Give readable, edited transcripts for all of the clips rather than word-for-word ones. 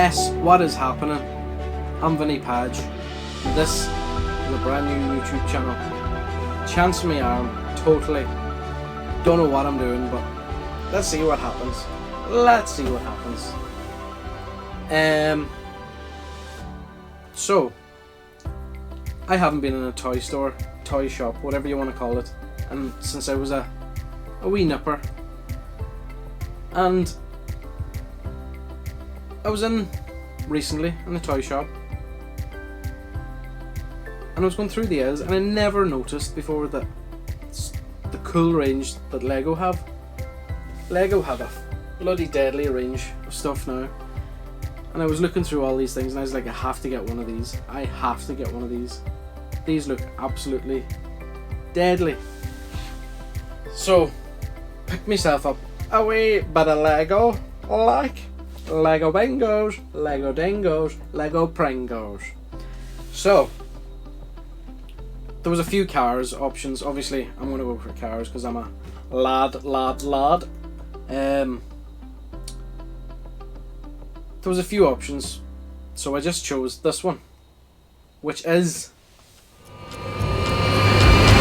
Yes, what is happening? I'm Vinny Padge. This is a brand new YouTube channel. Chance me arm, totally. Don't know what I'm doing, but let's see what happens. Let's see what happens. So, I haven't been in a toy store, toy shop, whatever you want to call it, and since I was a wee nipper. And I was in recently in a toy shop, and I was going through the aisles, and I never noticed before that the cool range that Lego have. Lego have a bloody deadly range of stuff now, and I was looking through all these things, and I was like, I have to get one of these. I have to get one of these. These look absolutely deadly. So, picked myself up a wee bit of Lego, like Lego bingos, Lego dingos, Lego pringos. So, there was a few cars options. Obviously, I'm going to go for cars because I'm a lad. There was a few options, so I just chose this one, which is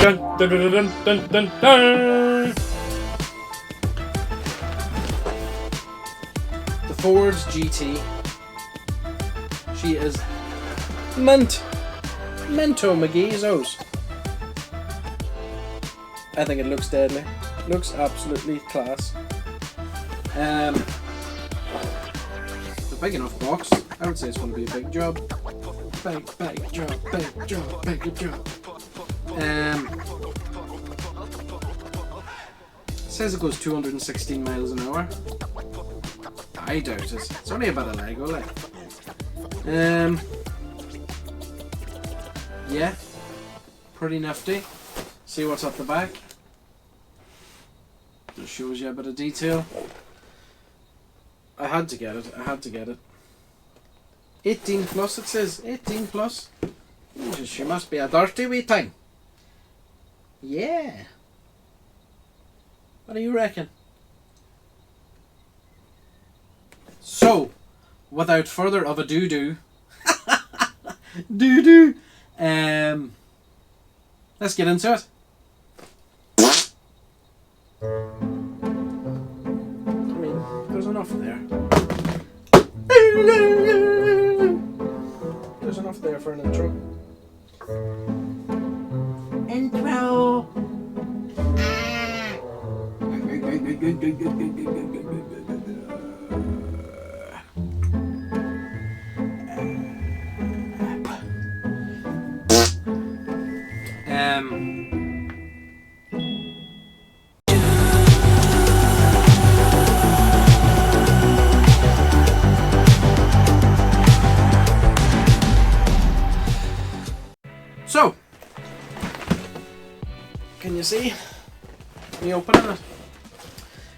dun, dun, dun, dun, dun, dun, dun. The Ford's GT. She is Mento McGeezo's. I think it looks deadly. Looks absolutely class. It's a big enough box. I would say it's going to be a big job. Big job. It says it goes 216 miles an hour. I doubt it. It's only a bit of Lego, like. Yeah, pretty nifty. See what's at the back. Just shows you a bit of detail. I had to get it. 18 plus, it says. 18 plus. She must be a dirty wee thing. Yeah. What do you reckon? So, without further of a doo-doo, let's get into it. I mean, there's enough there. There's enough there for an intro. Intro! So, can you see me opening it?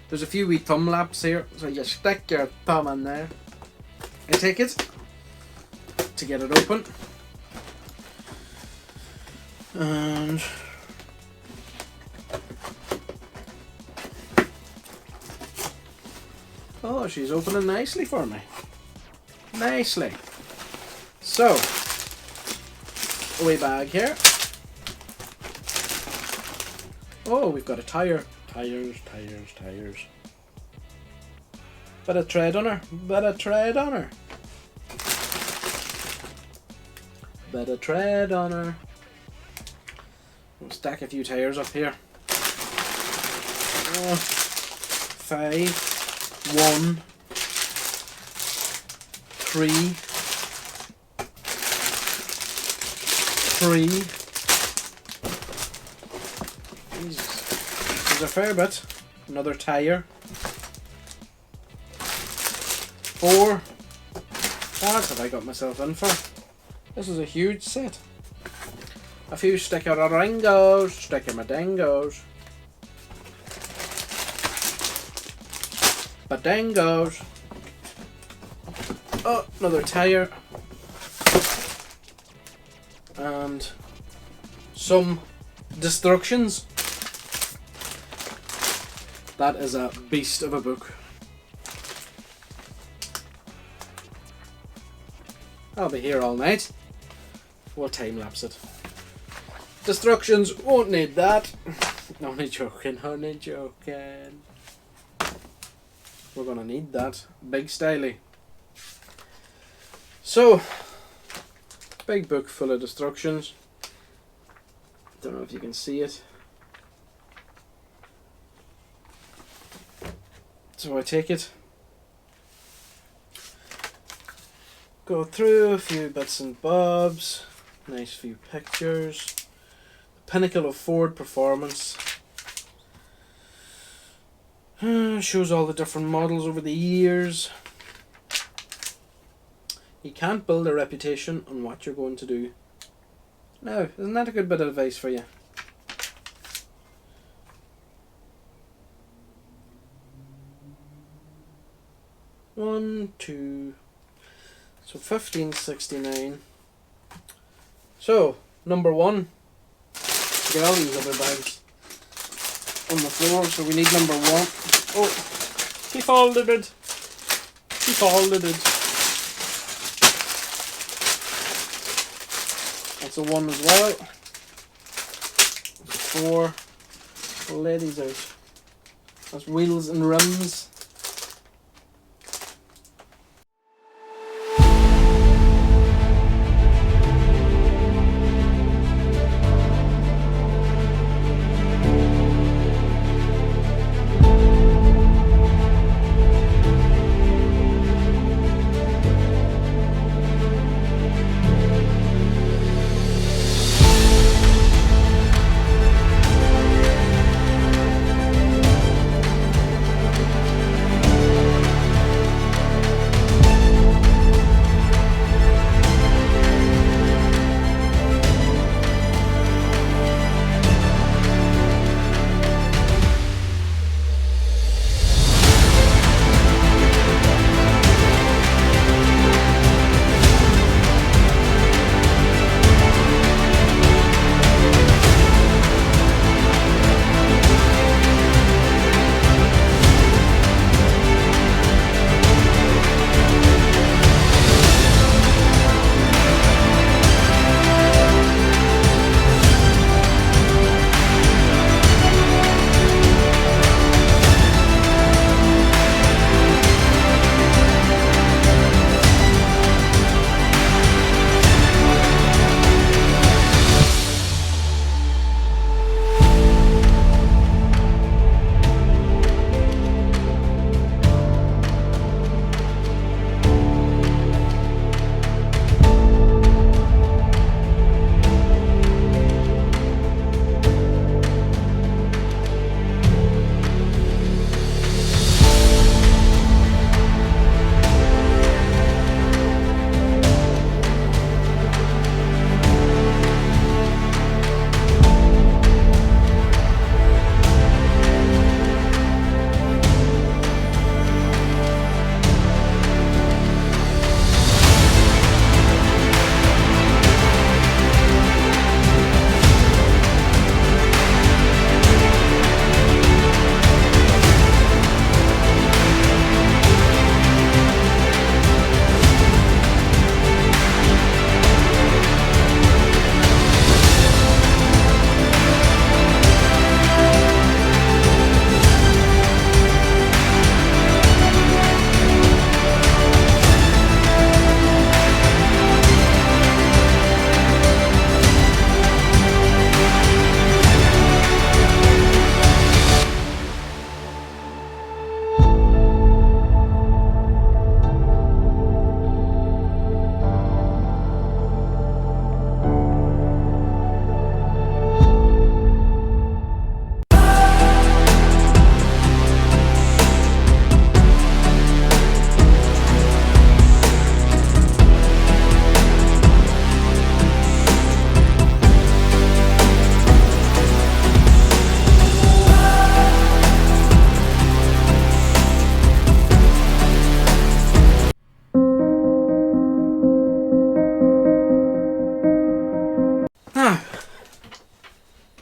There's a few wee thumb laps here, so you stick your thumb in there. I take it to get it open, and oh, she's opening nicely for me. Nicely. So, a wee bag here. Oh, we've got a tire. Tires. Bit of tread on her. We'll stack a few tires up here. 5, 1, 3. Jesus. There's a fair bit. Another tire. 4. What have I got myself in for? This is a huge set. A few sticker-a-ringos, sticker-madangos. Badangos. Oh, another tire. And some destructions. That is a beast of a book. I'll be here all night. We'll time lapse it. Destructions, won't need that. Only joking, only joking. We're gonna need that. Big styly. So, big book full of destructions. Don't know if you can see it. So I take it, go through a few bits and bobs, nice few pictures, the pinnacle of Ford performance, shows all the different models over the years. You can't build a reputation on what you're going to do. Now, isn't that a good bit of advice for you? One, two, so 1569. So, number one, get all these other bags on the floor, so we need number one. Oh, he folded it. He folded it. That's a one as well. That's a four. We'll lay these out. That's wheels and rims.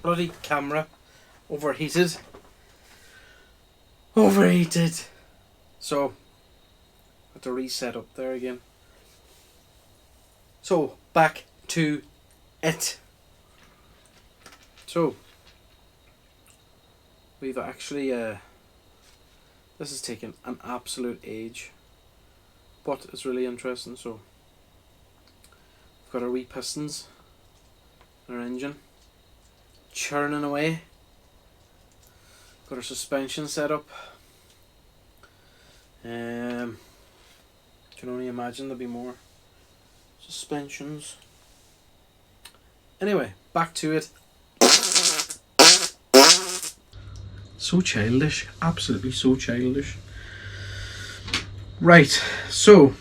Bloody camera overheated. Overheated. So, had to reset up there again. So, back to it. So, we've actually, this has taken an absolute age, but it's really interesting. So, we've got our wee pistons, our engine, churning away. Got our suspension set up. Can only imagine there'll be more suspensions. Anyway, back to it. So childish, absolutely so childish. Right, so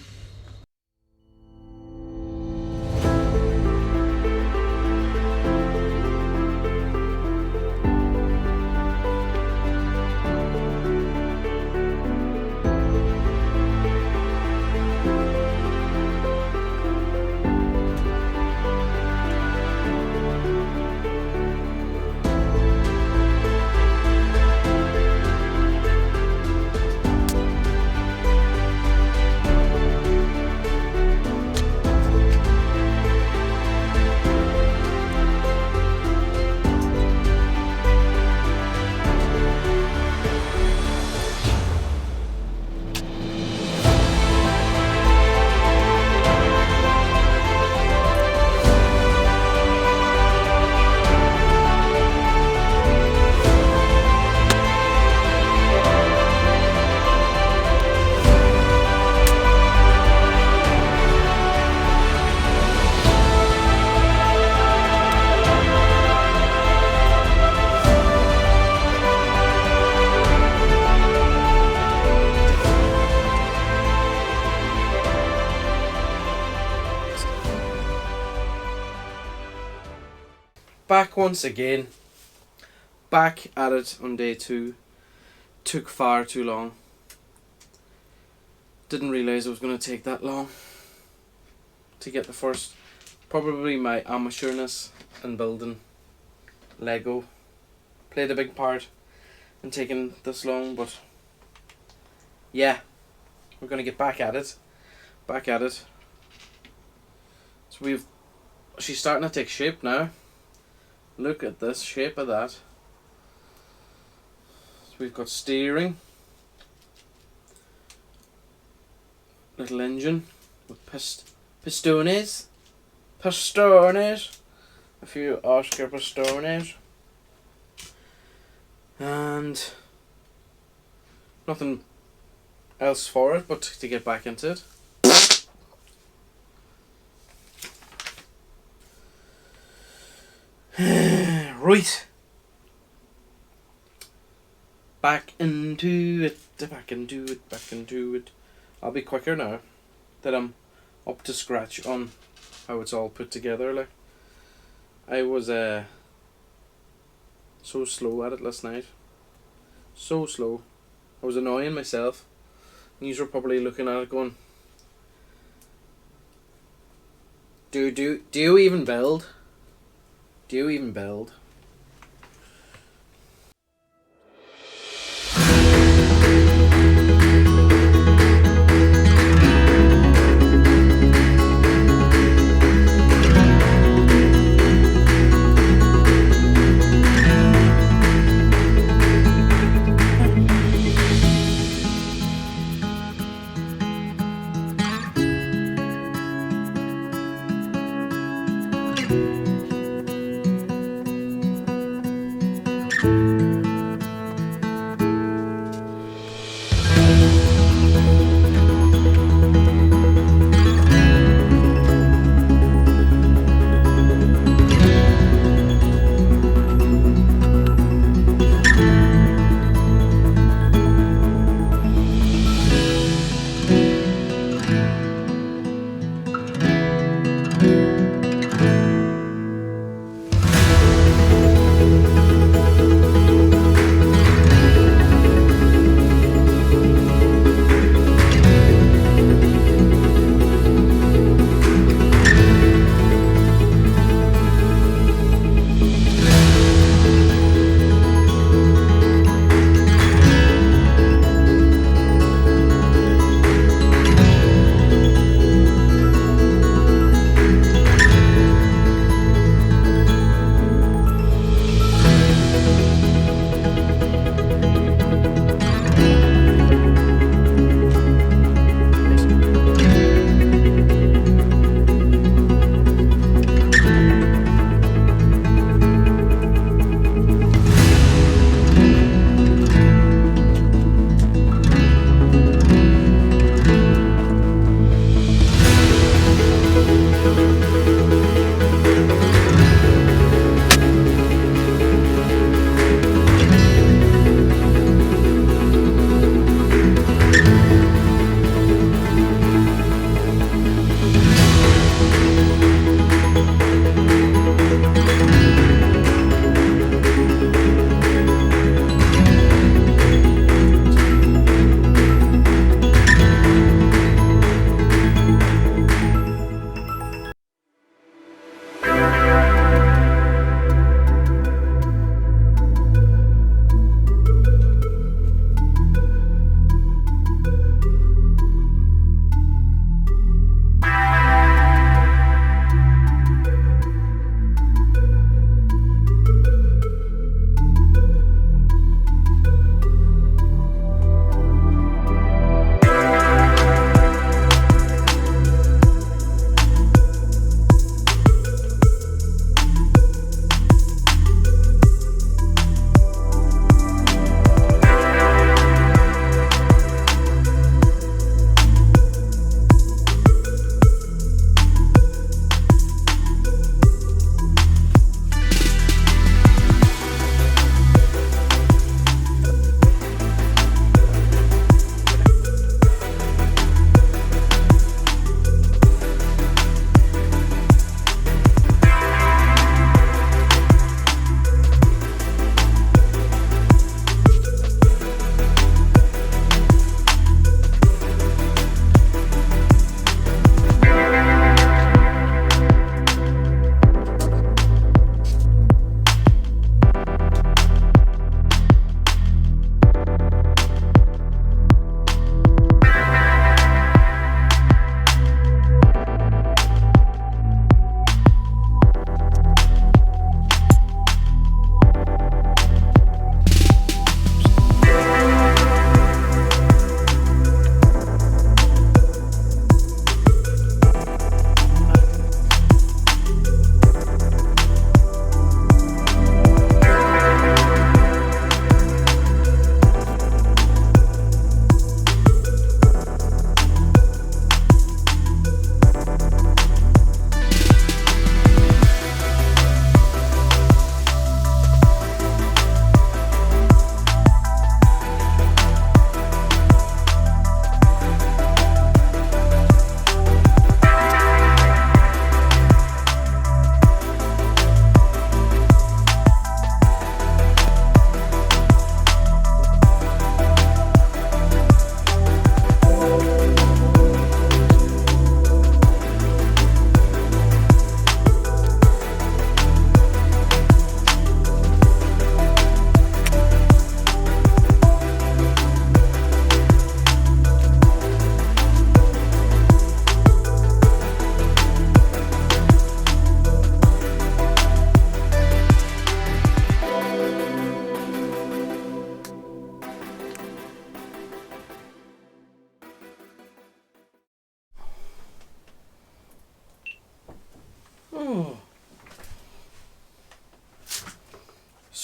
back once again, back at it on day 2. Took far too long. Didn't realise it was going to take that long to get the first. Probably my amateurness in building Lego played a big part in taking this long, but yeah, we're going to get back at it. So she's starting to take shape now. Look at this shape of that. So we've got steering, little engine with pistones, a few Oscar pistones, and nothing else for it but to get back into it. Right. Back into it. I'll be quicker now that I'm up to scratch on how it's all put together. Like, I was so slow at it last night. So slow. I was annoying myself. You were probably looking at it going, Do you even build? Do you even build?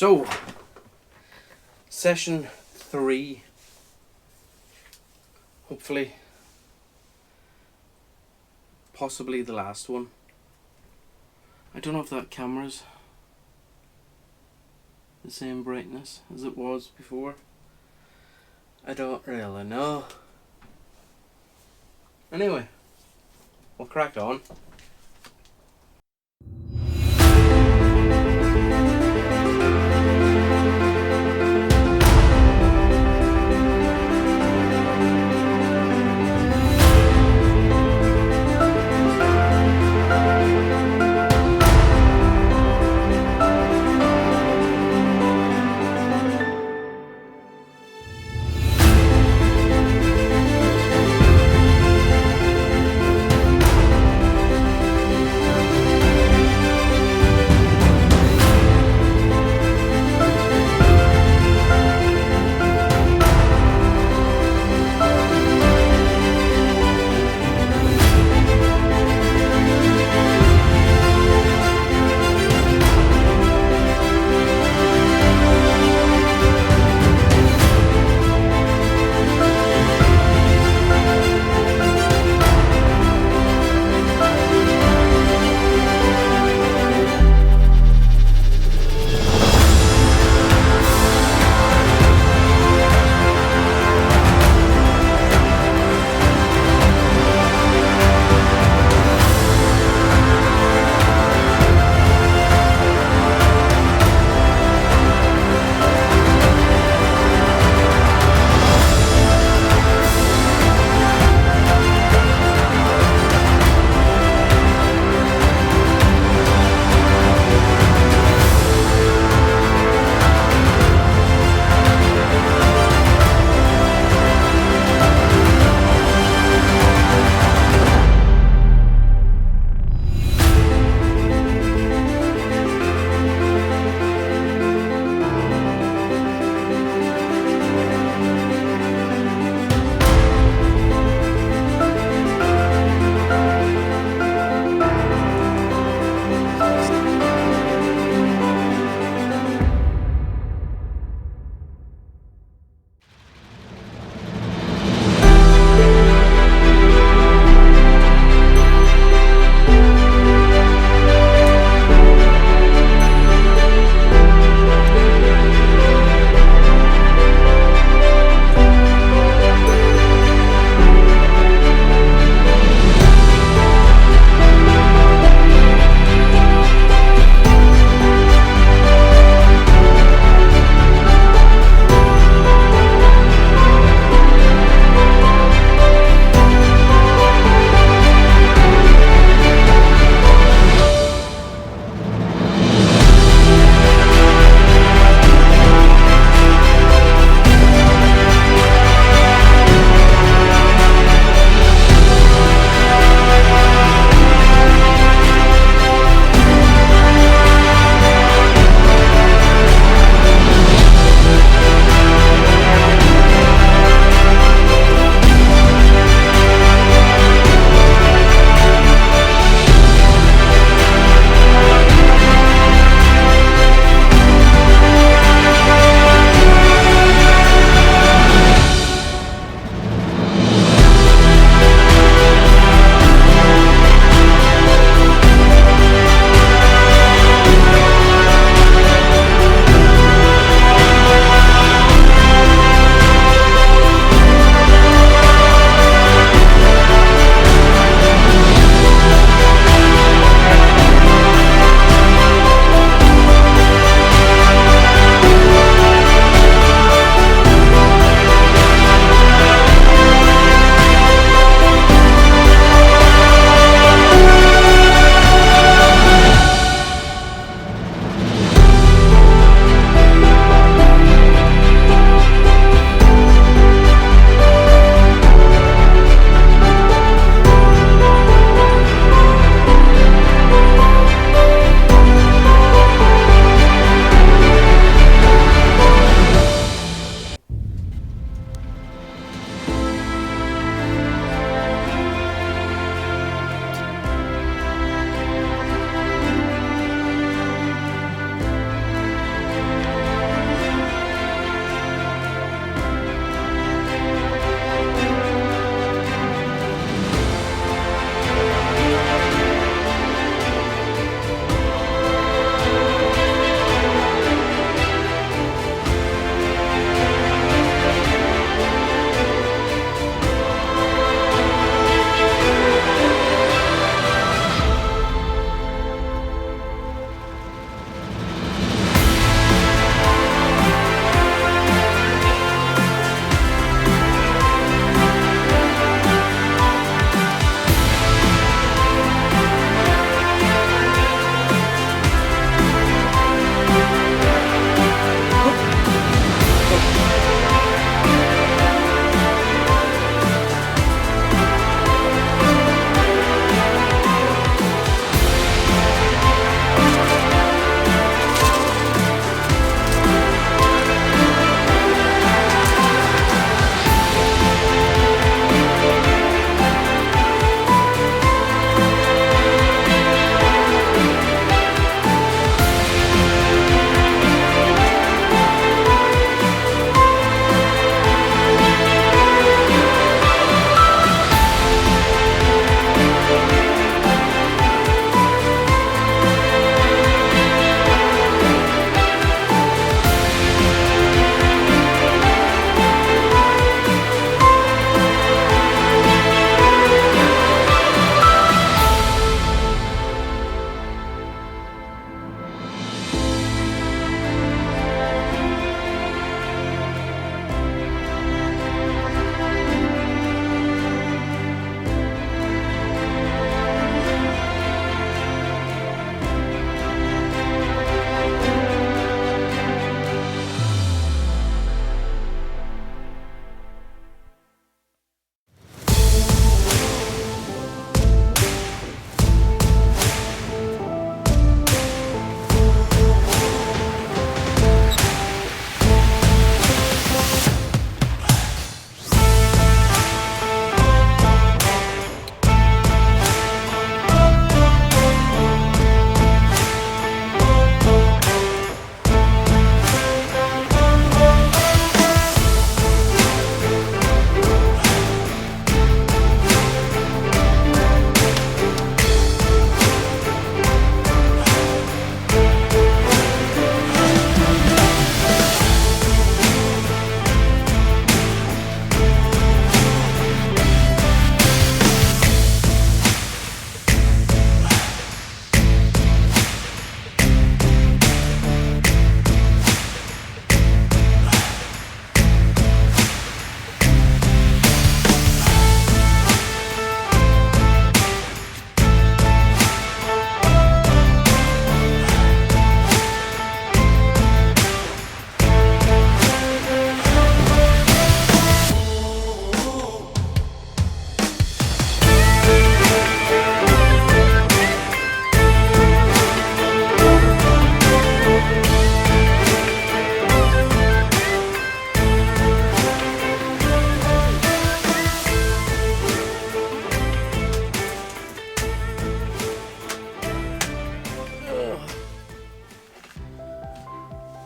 So, session 3. Hopefully, possibly the last one. I don't know if that camera's the same brightness as it was before. I don't really know. Anyway, we'll crack on.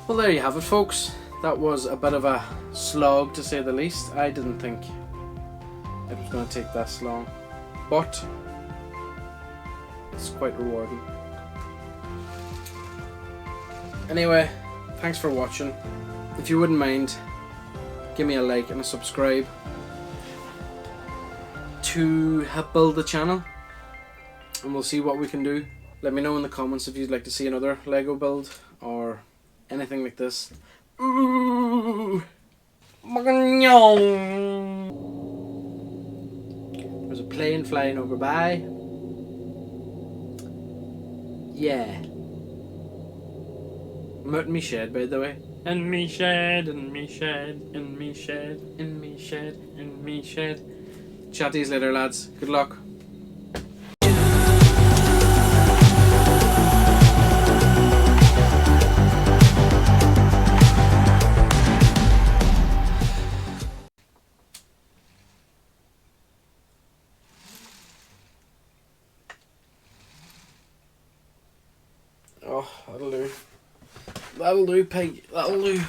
Well, there you have it, folks. That was a bit of a slog, to say the least. I didn't think it was going to take this long, but it's quite rewarding. Anyway, thanks for watching. If you wouldn't mind, give me a like and a subscribe to help build the channel, and we'll see what we can do. Let me know in the comments if you'd like to see another Lego build or anything like this. Ooh. There's a plane flying over by. Yeah. I'm out in me shed, by the way. In me shed, in me shed, in me shed, in me shed, in me shed. Chat to you later, lads. Good luck. Oh, that'll do. That'll do, pig. That'll do.